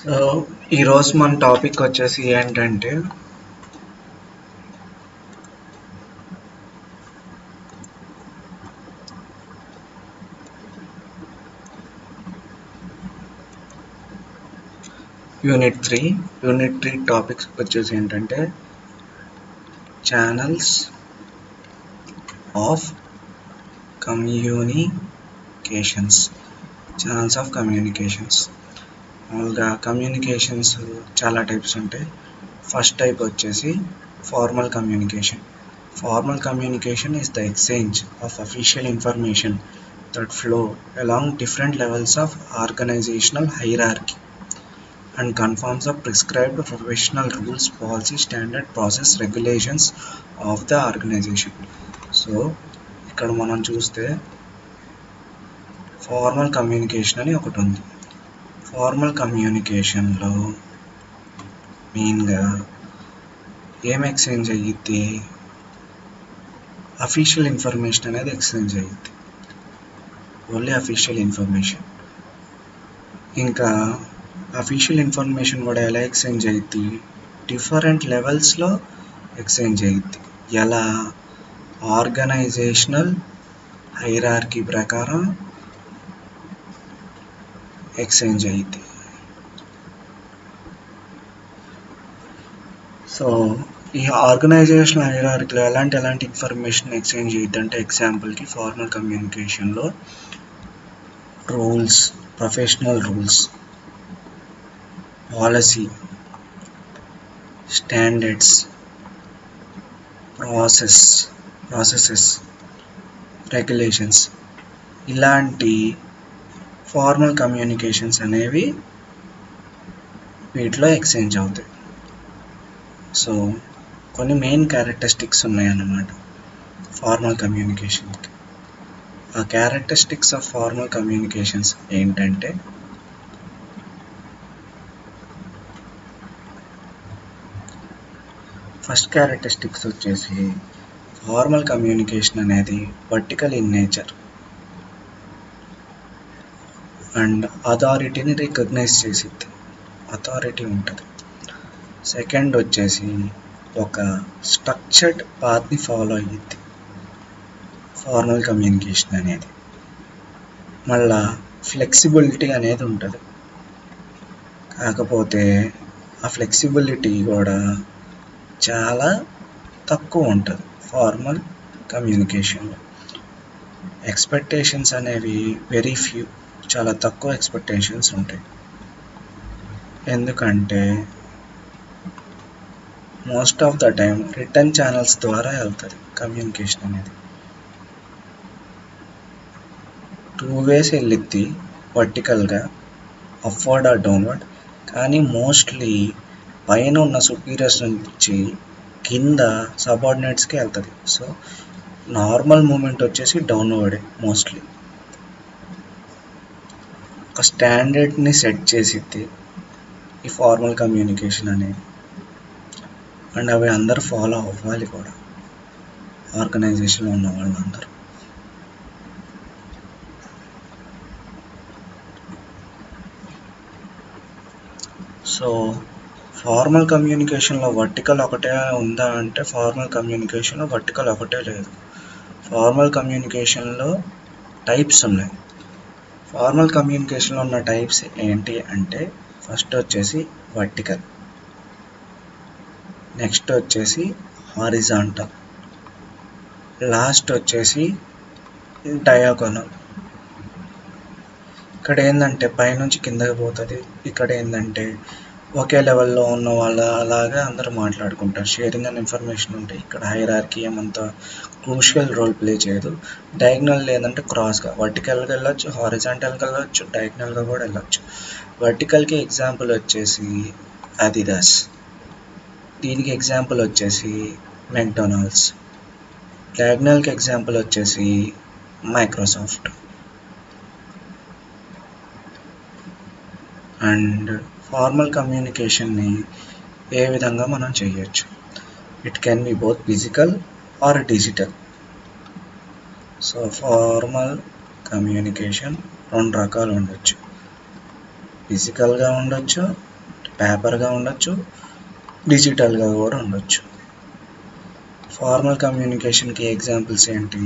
So ఈరోజు మన topic వచ్చేసి ఏంటంటే యూనిట్ 3 టాపిక్స్ వచ్చేసి ఏంటంటే ఛానల్స్ ఆఫ్ కమ్యూనికేషన్స్ మామూలుగా కమ్యూనికేషన్స్ చాలా టైప్స్ ఉంటాయి. ఫస్ట్ టైప్ వచ్చేసి formal communication. Formal communication is the exchange of official information that flow along different levels of organizational hierarchy and conforms the prescribed professional rules, policy, standard, process, regulations of the organization. So ఇక్కడ మనం చూస్తే formal communication అని ఒకటి ఉంది. Formal కమ్యూనికేషన్లో మెయిన్గా ఏం exchange అయ్యిద్ది? అఫీషియల్ ఇన్ఫర్మేషన్ అనేది ఎక్స్చేంజ్ అయ్యిద్ది. Only official information. ఇంకా అఫీషియల్ ఇన్ఫర్మేషన్ కూడా ఎలా ఎక్స్చేంజ్ అయ్యిద్ది? డిఫరెంట్ లెవెల్స్లో ఎక్స్చేంజ్ అయ్యిద్ది. ఎలా? ఆర్గనైజేషనల్ హైరార్కీ ప్రకారం ఎక్స్చేంజ్ అయ్యిద్ది. సో ఈ ఆర్గనైజేషనల్ హైరార్కీలో ఎలాంటి ఇన్ఫర్మేషన్ ఎక్స్చేంజ్ అయ్యిద్ది అంటే, ఎగ్జాంపుల్కి ఫార్మల్ కమ్యూనికేషన్లో rules, professional rules, policy, standards, processes, regulations, ఇలాంటి ఫార్మల్ కమ్యూనికేషన్స్ అనేవి వీటిలో ఎక్స్చేంజ్ అవుతాయి. సో కొన్ని మెయిన్ క్యారెక్టరిస్టిక్స్ ఉన్నాయన్నమాట ఫార్మల్ కమ్యూనికేషన్కి. ఆ క్యారెక్టరిస్టిక్స్ ఆఫ్ ఫార్మల్ కమ్యూనికేషన్స్ ఏంటంటే, ఫస్ట్ క్యారెక్టరిస్టిక్స్ వచ్చేసి ఫార్మల్ కమ్యూనికేషన్ అనేది వర్టికల్ ఇన్ నేచర్ అండ్ అథారిటీని రికగ్నైజ్ చేసిద్ది. అథారిటీ ఉంటుంది. సెకండ్ వచ్చేసి ఒక స్ట్రక్చర్డ్ పాత్ని ఫాలో అయ్యిద్ది ఫార్మల్ కమ్యూనికేషన్ అనేది. మళ్ళా ఫ్లెక్సిబిలిటీ అనేది ఉంటుంది. కాకపోతే ఆ ఫ్లెక్సిబిలిటీ కూడా చాలా తక్కువ ఉంటుంది ఫార్మల్ కమ్యూనికేషన్లో. ఎక్స్పెక్టేషన్స్ అనేవి వెరీ ఫ్యూ, చాలా తక్కువ ఎక్స్పెక్టేషన్స్ ఉంటాయి. ఎందుకంటే most of the time return channels ద్వారా వెళ్తుంది కమ్యూనికేషన్ అనేది. 2 ways వెళ్ళిద్ది వర్టికల్గా, అప్వర్డ్ ఆర్ డౌన్వర్డ్. కానీ మోస్ట్లీ పైన ఉన్న సుపీరియర్స్ నుంచి కింద సబార్డినేట్స్కి వెళ్తుంది. సో నార్మల్ మూమెంట్ వచ్చేసి డౌన్వర్డే మోస్ట్లీ. ఒక స్టాండర్డ్ని సెట్ చేసిద్ది ఈ ఫార్మల్ కమ్యూనికేషన్ అనేది. అండ్ అవి అందరూ ఫాలో అవ్వాలి కూడా, ఆర్గనైజేషన్లో ఉన్న వాళ్ళందరూ. సో ఫార్మల్ కమ్యూనికేషన్లో వర్టికల్ ఒకటే ఉందా అంటే, ఫార్మల్ కమ్యూనికేషన్లో వర్టికల్ ఒకటే లేదు. ఫార్మల్ కమ్యూనికేషన్లో టైప్స్ ఉన్నాయి. ఫార్మల్ కమ్యూనికేషన్లో ఉన్న టైప్స్ ఏంటి అంటే, ఫస్ట్ వచ్చేసి వర్టికల్, నెక్స్ట్ వచ్చేసి హారిజాంటల్, లాస్ట్ వచ్చేసి డయాగోనల్. ఇక్కడ ఏంటంటే పైనుంచి కిందకి పోతుంది. ఇక్కడ ఏంటంటే ఒకే లెవెల్లో ఉన్న వాళ్ళ అలాగా అందరూ మాట్లాడుకుంటారు, షేరింగ్ అండ్ ఇన్ఫర్మేషన్ ఉంటాయి. ఇక్కడ హైరార్కీ ఏమంత క్రూషియల్ రోల్ ప్లే చేయదు. డయాగ్నల్ లేదంటే క్రాస్గా, వర్టికల్గా వెళ్ళొచ్చు, హారిజాంటల్గా వెళ్ళొచ్చు, డయాగ్నల్గా కూడా వెళ్ళొచ్చు. వర్టికల్కి ఎగ్జాంపుల్ వచ్చేసి అడిడాస్, దీనికి ఎగ్జాంపుల్ వచ్చేసి మెక్డొనాల్డ్స్. డయాగ్నల్కి ఎగ్జాంపుల్ వచ్చేసి మైక్రోసాఫ్ట్. అండ్ ఫార్మల్ కమ్యూనికేషన్ని ఏ విధంగా మనం చేయొచ్చు? It can be both physical are digital. So formal communication 2 రకాలు ఉండొచ్చు. ఫిజికల్గా ఉండొచ్చు, పేపర్గా ఉండొచ్చు, డిజిటల్గా కూడా ఉండొచ్చు. ఫార్మల్ కమ్యూనికేషన్కి ఎగ్జాంపుల్స్ ఏంటి?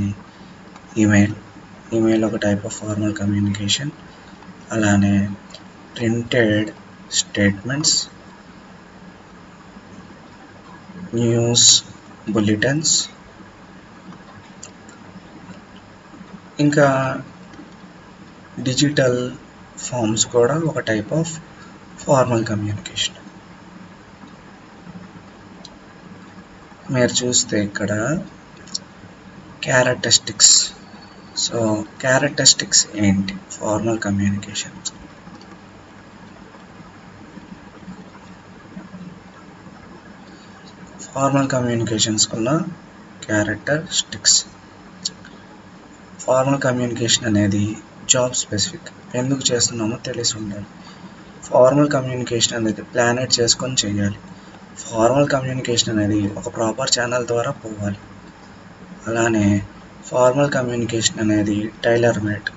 ఈమెయిల్ ఒక టైప్ ఆఫ్ ఫార్మల్ కమ్యూనికేషన్. అలానే ప్రింటెడ్ స్టేట్మెంట్స్, న్యూస్ బులెటిన్స్, ఇంకా డిజిటల్ ఫామ్స్ కూడా ఒక టైప్ ఆఫ్ ఫార్మల్ కమ్యూనికేషన్. మీరు చూస్తే ఇక్కడ క్యారెక్టరిస్టిక్స్. సో క్యారెక్టరిస్టిక్స్ ఏంటి ఫార్మల్ కమ్యూనికేషన్? ఫార్మల్ కమ్యూనికేషన్స్కున్న క్యారెక్టరిస్టిక్స్. ఫార్మల్ కమ్యూనికేషన్ అనేది జాబ్ స్పెసిఫిక్. ఎందుకు చేస్తున్నామో తెలిసి ఉండాలి. ఫార్మల్ కమ్యూనికేషన్ అనేది ప్లానెట్ చేసుకొని చేయాలి. ఫార్మల్ కమ్యూనికేషన్ అనేది ఒక ప్రాపర్ ఛానల్ ద్వారా పోవాలి. అలానే ఫార్మల్ కమ్యూనికేషన్ అనేది టైలర్ మేడ్,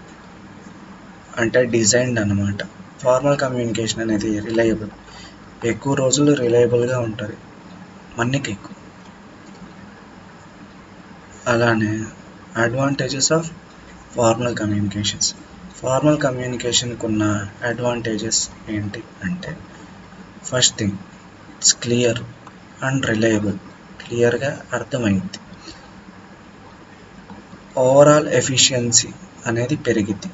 అంటే డిజైన్డ్ అన్నమాట. ఫార్మల్ కమ్యూనికేషన్ అనేది రిలయబుల్, ఎక్కువ రోజులు రిలయబుల్గా ఉంటుంది, మనీకి ఎక్కువ. అలానే advantages of formal communications. Formal కమ్యూనికేషన్కి ఉన్న అడ్వాంటేజెస్ ఏంటి అంటే, first thing, it's clear and reliable, క్లియర్గా అర్థమైంది. ఓవరాల్ ఎఫిషియన్సీ అనేది పెరిగిద్ది.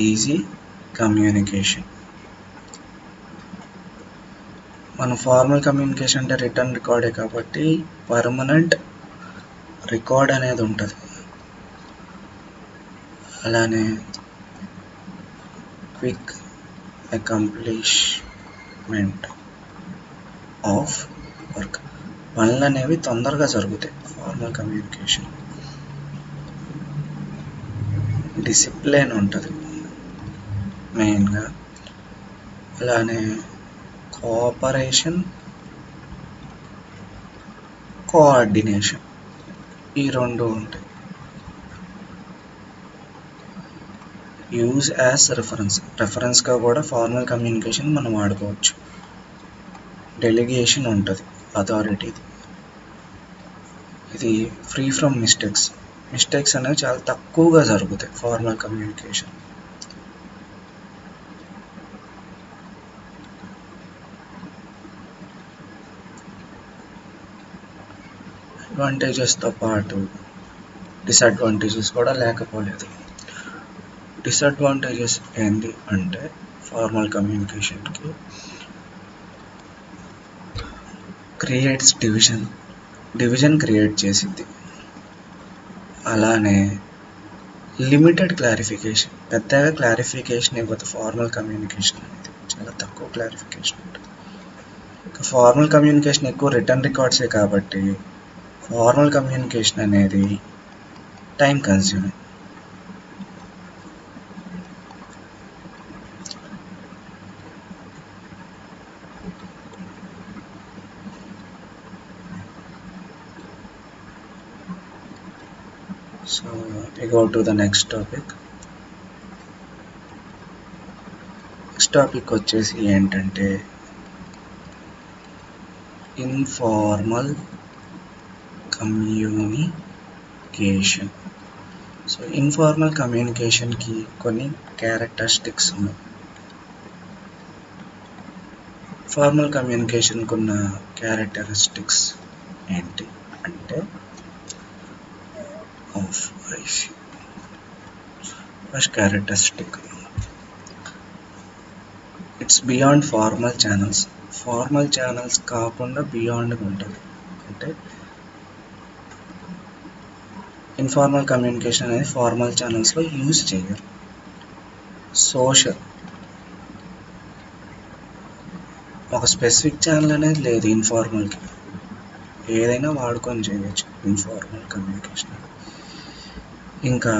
Easy communication. మన ఫార్మల్ కమ్యూనికేషన్ అంటే రిటర్న్ రికార్డే కాబట్టి పర్మనెంట్ రికార్డ్ అనేది ఉంటుంది. అలానే క్విక్ అకంప్లిష్మెంట్ ఆఫ్ వర్క్, పనులు అనేవి తొందరగా జరుగుతాయి ఫార్మల్ కమ్యూనికేషన్. డిసిప్లిన్ ఉంటుంది మెయిన్గా. అలానే కోఆపరేషన్, కోఆర్డినేషన్, ఈ రెండు ఉంటాయి. యూజ్ యాజ్ రెఫరెన్స్గా కూడా ఫార్మల్ కమ్యూనికేషన్ మనం వాడుకోవచ్చు. డెలిగేషన్ ఉంటుంది, అథారిటీది. ఇది ఫ్రీ ఫ్రమ్ మిస్టేక్స్ అనేవి చాలా తక్కువగా జరుగుతాయి ఫార్మల్ కమ్యూనికేషన్. అడ్వాంటేజెస్తో పాటు డిసడ్వాంటేజెస్ కూడా లేకపోలేదు. డిసడ్వాంటేజెస్ ఏంటి అంటే, ఫార్మల్ కమ్యూనికేషన్కి క్రియేట్స్ డివిజన్ క్రియేట్ చేసింది. అలానే లిమిటెడ్ క్లారిఫికేషన్, పెద్దగా క్లారిఫికేషన్ ఇవ్వదు ఫార్మల్ కమ్యూనికేషన్ అనేది, చాలా తక్కువ క్లారిఫికేషన్ ఉంటుంది. ఫార్మల్ కమ్యూనికేషన్ ఎక్కువ రిటర్న్ రికార్డ్సే కాబట్టి ఫార్మల్ కమ్యూనికేషన్ అనేది time consuming. So we go to the next topic. Next topic వచ్చేసి ఏంటంటే ఇన్ఫార్మల్ కమ్యూనికేషన్. సో ఇన్ఫార్మల్ కమ్యూనికేషన్కి కొన్ని క్యారెక్టరిస్టిక్స్ ఉన్నాయి. ఫార్మల్ కమ్యూనికేషన్కి ఉన్న క్యారెక్టరిస్టిక్స్ ఏంటి అంటే, first characteristic, it's beyond formal channels. Formal channels కాకుండా బియాండ్గా ఉంటుంది. అంటే ఇన్ఫార్మల్ కమ్యూనికేషన్ అనేది ఫార్మల్ ఛానల్స్లో యూజ్ చేయాలి. సోషల్, ఒక స్పెసిఫిక్ ఛానల్ అనేది లేదు ఇన్ఫార్మల్కి, ఏదైనా వాడుకొని చేయవచ్చు ఇన్ఫార్మల్ కమ్యూనికేషన్. ఇంకా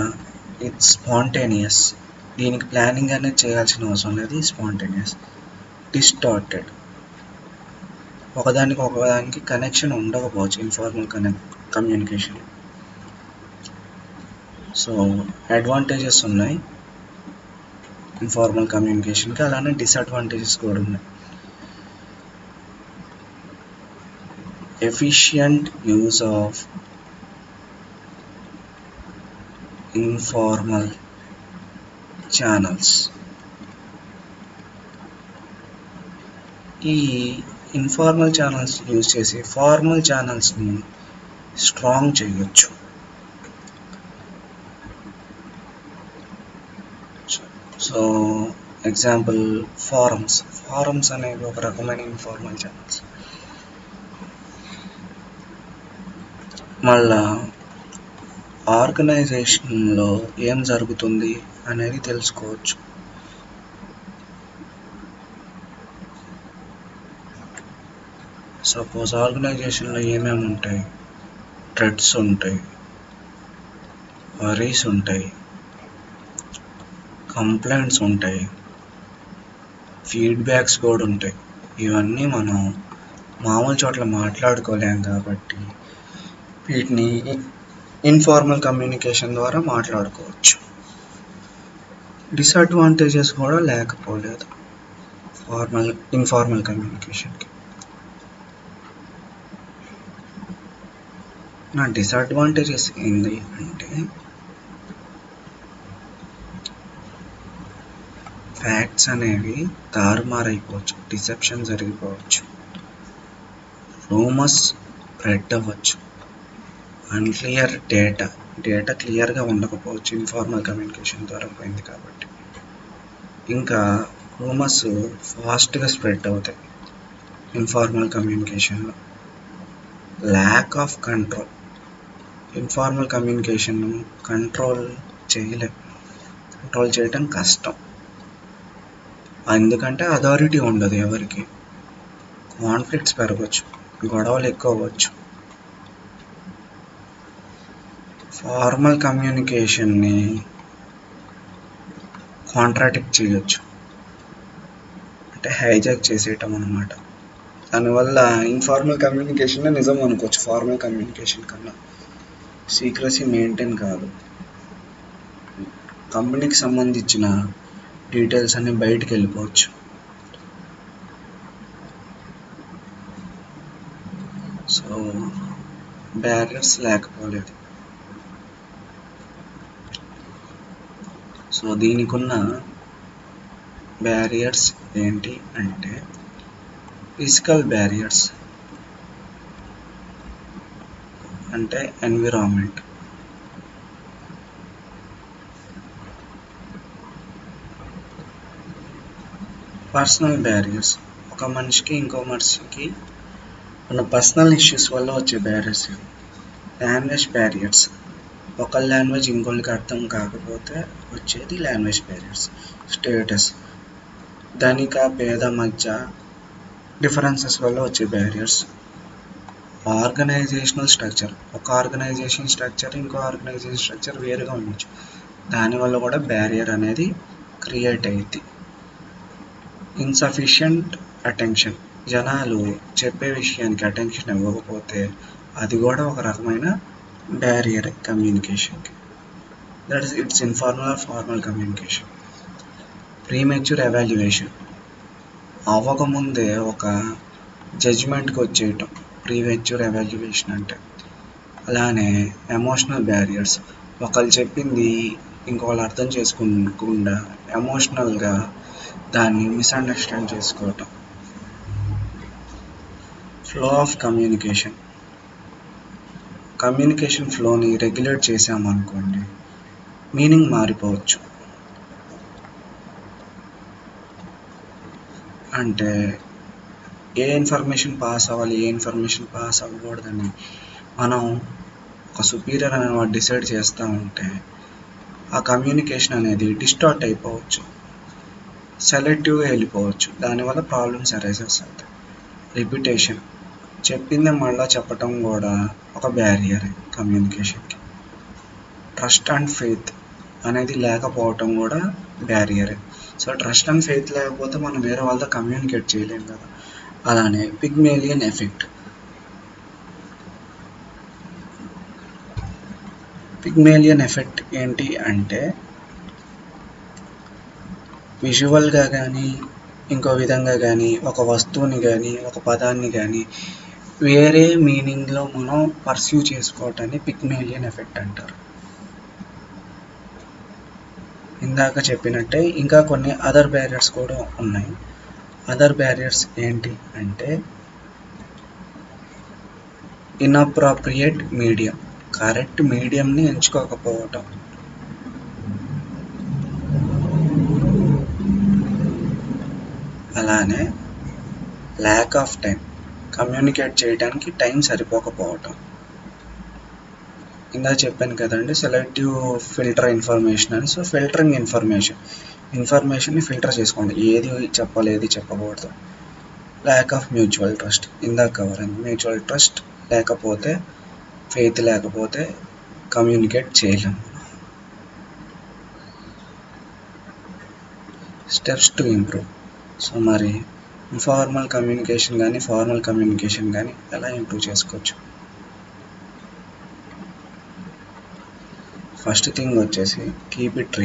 ఇట్స్ స్పాంటేనియస్, దీనికి ప్లానింగ్ అనేది చేయాల్సిన అవసరం లేదు, స్పాంటేనియస్. డిస్టార్టెడ్, ఒకదానికి కనెక్షన్ ఉండకపోవచ్చు ఇన్ఫార్మల్ కమ్యూనికేషన్. సో అడ్వాంటేజెస్ ఉన్నాయి, ఇన్ఫార్మల్ కమ్యూనికేషన్కి. అలానే డిసడ్వాంటేజెస్ కూడా ఉన్నాయి. Efficient use of informal channels. ఈ ఇన్ఫార్మల్ ఛానల్స్ యూజ్ చేసి ఫార్మల్ ఛానల్స్ని స్ట్రాంగ్ చేయొచ్చు. సో ఎగ్జాంపుల్ ఫారమ్స్ అనేవి ఒక రకమైన ఇన్ఫార్మల్ ఛానల్స్. మళ్ళా ఆర్గనైజేషన్లో ఏం జరుగుతుంది అనేది తెలుసుకోవచ్చు. సపోజ్ ఆర్గనైజేషన్లో ఏమేమి ఉంటాయి, థ్రెడ్స్ ఉంటాయి, వరీస్ ఉంటాయి, కంప్లైంట్స్ ఉంటాయి, ఫీడ్బ్యాక్స్ కూడా ఉంటాయి. ఇవన్నీ మనం మామూలు చోట్ల మాట్లాడుకోలేం కాబట్టి వీటిని ఇన్ఫార్మల్ కమ్యూనికేషన్ ద్వారా మాట్లాడుకోవచ్చు. డిసడ్వాంటేజెస్ కూడా లేకపోలేదు ఇన్ఫార్మల్ కమ్యూనికేషన్కి. నా డిసడ్వాంటేజెస్ ఏంటి అంటే ఫ్యాక్ట్స్ అనేవి తారుమారైపోవచ్చు, డిసెప్షన్ జరిగిపోవచ్చు, రూమర్స్ స్ప్రెడ్ అవ్వచ్చు, అన్క్లియర్ డేటా క్లియర్గా ఉండకపోవచ్చు ఇన్ఫార్మల్ కమ్యూనికేషన్ ద్వారా పోయింది కాబట్టి. ఇంకా రూమర్స్ ఫాస్ట్గా స్ప్రెడ్ అవుతాయి ఇన్ఫార్మల్ కమ్యూనికేషన్లో. Lack of control. Informal communication control చేయటం కష్టం, ఎందుకంటే అథారిటీ ఉండదు ఎవరికి. కాన్ఫ్లిక్ట్స్ పెరగచ్చు, గొడవలు ఎక్కువ అవ్వచ్చు. ఫార్మల్ కమ్యూనికేషన్ని కాంట్రాడిక్ట్ చేయొచ్చు, అంటే హైజాక్ చేసేయటం అన్నమాట. దానివల్ల ఇన్ఫార్మల్ కమ్యూనికేషన్ నిజం అనుకోవచ్చు ఫార్మల్ కమ్యూనికేషన్ కన్నా. సీక్రసీ మెయింటైన్ కాదు, కంపెనీకి సంబంధించిన డీటెయిల్స్ అన్ని బయటికి వెళ్ళిపోవచ్చు. సో బ్యారియర్స్ లేకపోలేదు. సో దీనికి ఉన్న బ్యారియర్స్ ఏంటి అంటే ఫిజికల్ బ్యారియర్స్, అంటే ఎన్విరాన్మెంట్. పర్సనల్ బ్యారియర్స్, ఒక మనిషికి ఇంకో మనిషికి ఉన్న పర్సనల్ ఇష్యూస్ వల్ల వచ్చే బ్యారియర్స్. లాంగ్వేజ్ బ్యారియర్స్, ఒక లాంగ్వేజ్ ఇంకోళ్ళకి అర్థం కాకపోతే వచ్చేది లాంగ్వేజ్ బ్యారియర్స్. స్టేటస్, ధనిక పేద మధ్య డిఫరెన్సెస్ వల్ల వచ్చే బ్యారియర్స్. ఆర్గనైజేషనల్ స్ట్రక్చర్, ఒక ఆర్గనైజేషన్ స్ట్రక్చర్ ఇంకో ఆర్గనైజేషన్ స్ట్రక్చర్ వేరుగా ఉండొచ్చు, దానివల్ల కూడా బ్యారియర్ అనేది క్రియేట్ అయ్యింది. ఇన్సఫిషియంట్ అటెన్షన్, జనాలు చెప్పే విషయానికి అటెన్షన్ ఇవ్వకపోతే అది కూడా ఒక రకమైన బ్యారియర్ కమ్యూనికేషన్కి. That is it's informal or formal communication. Premature evaluation, అవ్వకముందే ఒక జడ్జ్మెంట్కి వచ్చేయటం ప్రీమెచ్యూర్ ఎవాల్యుయేషన్ అంటే. అలానే ఎమోషనల్ బ్యారియర్స్, ఒకళ్ళు చెప్పింది ఇంకోళ్ళు అర్థం చేసుకోకుండా ఎమోషనల్గా దాన్ని మిస్అండర్స్టాండ్ చేసుకోవటం. ఫ్లో ఆఫ్ కమ్యూనికేషన్ ఫ్లోని రెగ్యులేట్ చేసామనుకోండి మీనింగ్ మారిపోవచ్చు. అంటే ఏ ఇన్ఫర్మేషన్ పాస్ అవ్వాలి, ఏ ఇన్ఫర్మేషన్ పాస్ అవ్వకూడదని మనం ఒక సుపీరియర్ అనేవాడు డిసైడ్ చేస్తూ ఉంటే ఆ కమ్యూనికేషన్ అనేది డిస్టార్ట్ అయిపోవచ్చు, సెలెక్టివ్గా వెళ్ళిపోవచ్చు. దానివల్ల ప్రాబ్లమ్స్ అరైజెస్ అవుతాయి. రిపిటేషన్, చెప్పింది మళ్ళీ చెప్పటం కూడా ఒక బ్యారియర్ కమ్యూనికేషన్కి. ట్రస్ట్ అండ్ ఫెయిత్ అనేది లేకపోవటం కూడా బ్యారియరే. సో ట్రస్ట్ అండ్ ఫెయిత్ లేకపోతే మనం వేరే వాళ్ళతో కమ్యూనికేట్ చేయలేం కదా. అలానే పిగ్మేలియన్ ఎఫెక్ట్. పిగ్మేలియన్ ఎఫెక్ట్ ఏంటి అంటే విజువల్గా కానీ ఇంకో విధంగా కానీ ఒక వస్తువుని కానీ ఒక పదాన్ని కానీ వేరే మీనింగ్లో మనం పర్సీవ్ చేసుకోవటాన్ని పిగ్మేలియన్ ఎఫెక్ట్ అంటారు. ఇందాక చెప్పినట్టే ఇంకా కొన్ని అదర్ బ్యారియర్స్ కూడా ఉన్నాయి. అదర్ బ్యారియర్స్ ఏంటి అంటే ఇన్అప్రాప్రియేట్ మీడియం, కరెక్ట్ మీడియంని ఎంచుకోకపోవటం, అలానే ల్యాక్ ఆఫ్ టైం, కమ్యూనికేట్ చేయడానికి టైం సరిపోకపోవటం. ఇందా చెప్పాను కదండి సెలెక్టివ్ ఫిల్టర్ ఇన్ఫర్మేషన్ అని. సో ఫిల్టరింగ్ ఇన్ఫర్మేషన్ని ఫిల్టర్ చేసుకోండి, ఏది చెప్పాలి ఏది చెప్పకూడదు. ల్యాక్ ఆఫ్ మ్యూచువల్ ట్రస్ట్, ఇందాక కవర్ అయింది. మ్యూచువల్ ట్రస్ట్ లేకపోతే, ఫెయిత్ లేకపోతే కమ్యూనికేట్ చేయలేము. Steps to improve. సో మరి ఇన్ఫార్మల్ కమ్యూనికేషన్ కానీ ఫార్మల్ కమ్యూనికేషన్ కానీ ఎలా ఇంప్రూవ్ చేసుకోవచ్చు? ఫస్ట్ థింగ్ వచ్చేసి కీప్ ఇట్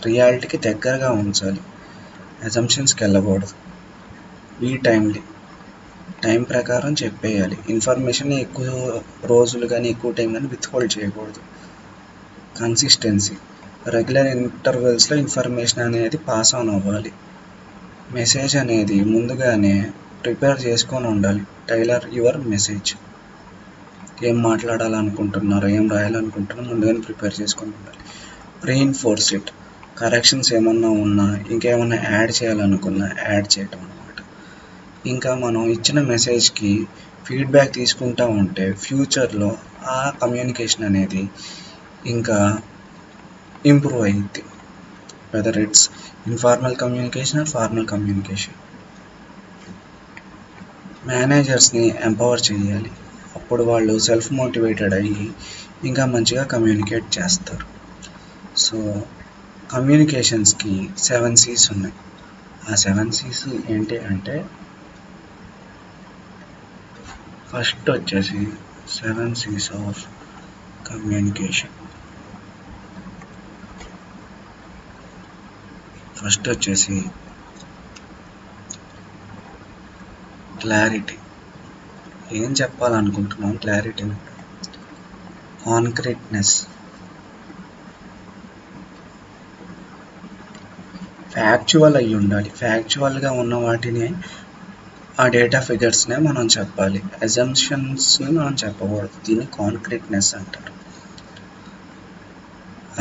రియాలిటీకి దగ్గరగా ఉంచాలి, అజంప్షన్స్కి వెళ్ళకూడదు. బీ టైమ్లీ, టైం ప్రకారం చెప్పేయాలి. ఇన్ఫర్మేషన్ ఎక్కువ రోజులు కానీ ఎక్కువ టైం కానీ విత్హోల్డ్ చేయకూడదు. కన్సిస్టెన్సీ, రెగ్యులర్ ఇంటర్వెల్స్లో ఇన్ఫర్మేషన్ అనేది పాస్ ఆన్ అవ్వాలి. మెసేజ్ అనేది ముందుగానే ప్రిపేర్ చేసుకొని ఉండాలి. టైలర్ యువర్ మెసేజ్, ఏం మాట్లాడాలనుకుంటున్నారో ఏం రాయాలనుకుంటున్నారో ముందుగానే ప్రిపేర్ చేసుకొని ఉండాలి. రీఇన్ఫోర్స్ ఇట్, కరెక్షన్స్ ఏమన్నా ఉన్నా ఇంకేమన్నా యాడ్ చేయాలనుకున్నా యాడ్ చేయటం అన్నమాట. ఇంకా మనం ఇచ్చిన మెసేజ్కి ఫీడ్బ్యాక్ తీసుకుంటూ ఉంటే ఫ్యూచర్లో ఆ కమ్యూనికేషన్ అనేది ఇంకా ఇంప్రూవ్ అయ్యిద్ది, whether it's informal communication or formal communication. మేనేజర్స్ని ఎంపవర్ చేయాలి, అప్పుడు వాళ్ళు సెల్ఫ్ మోటివేటెడ్ అయ్యి ఇంకా మంచిగా కమ్యూనికేట్ చేస్తారు. సో కమ్యూనికేషన్స్కి 7 C's ఉన్నాయి. ఆ 7 C's ఏంటి అంటే ఫస్ట్ వచ్చేసి 7 C's ఆఫ్ కమ్యూనికేషన్. ఫస్ట్ వచ్చేసి క్లారిటీ, ఏం చెప్పాలనుకుంటున్నాం క్లారిటీ. కాంక్రీట్నెస్, ఫ్యాక్చువల్ అయ్యి ఉండాలి, ఫ్యాక్చువల్గా ఉన్న వాటిని ఆ డేటా ఫిగర్స్నే మనం చెప్పాలి, అజంప్షన్స్ని మనం చెప్పకూడదు. దీన్ని కాంక్రీట్నెస్ అంటారు.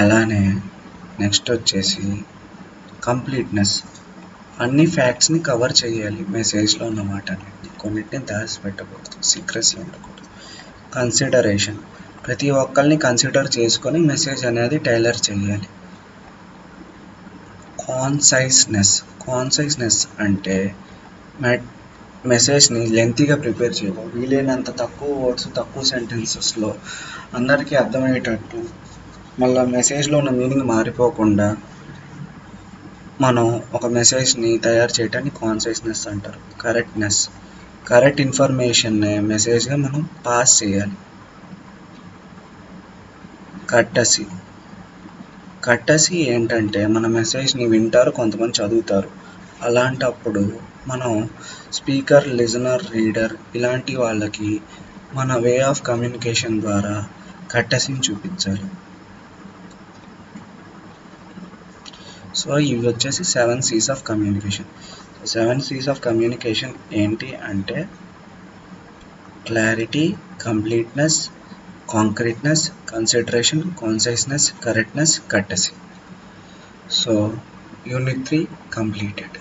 అలానే నెక్స్ట్ వచ్చేసి కంప్లీట్నెస్, అన్ని ఫ్యాక్ట్స్ని కవర్ చేయాలి మెసేజ్లో ఉన్న వాటన్నిటిని, కొన్నిటిని దాచిపెట్టకూడదు, సీక్రెసీ ఉండకూడదు. కన్సిడరేషన్, ప్రతి ఒక్కరిని కన్సిడర్ చేసుకొని మెసేజ్ అనేది టైలర్ చేయాలి. కాన్సైస్నెస్ అంటే మెసేజ్ని లెంతీగా ప్రిపేర్ చేయకూడదు, వీలైనంత తక్కువ వర్డ్స్ తక్కువ సెంటెన్సెస్లో అందరికీ అర్థమయ్యేటట్టు, మళ్ళీ మెసేజ్లో ఉన్న మీనింగ్ మారిపోకుండా మనం ఒక మెసేజ్ని తయారు చేయటాన్ని కాన్సైస్నెస్ అంటారు. కరెక్ట్ ఇన్ఫర్మేషన్ని మెసేజ్గా మనం పాస్ చేయాలి. కట్టసి ఏంటంటే మన మెసేజ్ని వింటారు, కొంతమంది చదువుతారు. అలాంటప్పుడు మనం స్పీకర్, లిజనర్, రీడర్ ఇలాంటి వాళ్ళకి మన వే ఆఫ్ కమ్యూనికేషన్ ద్వారా కట్టసిని చూపించాలి. సో ఇవి వచ్చేసి 7 C's of communication. 7 C's of communication ఏంటి అంటే clarity, completeness, concreteness, consideration, conciseness, correctness, courtesy. So unit 3 completed.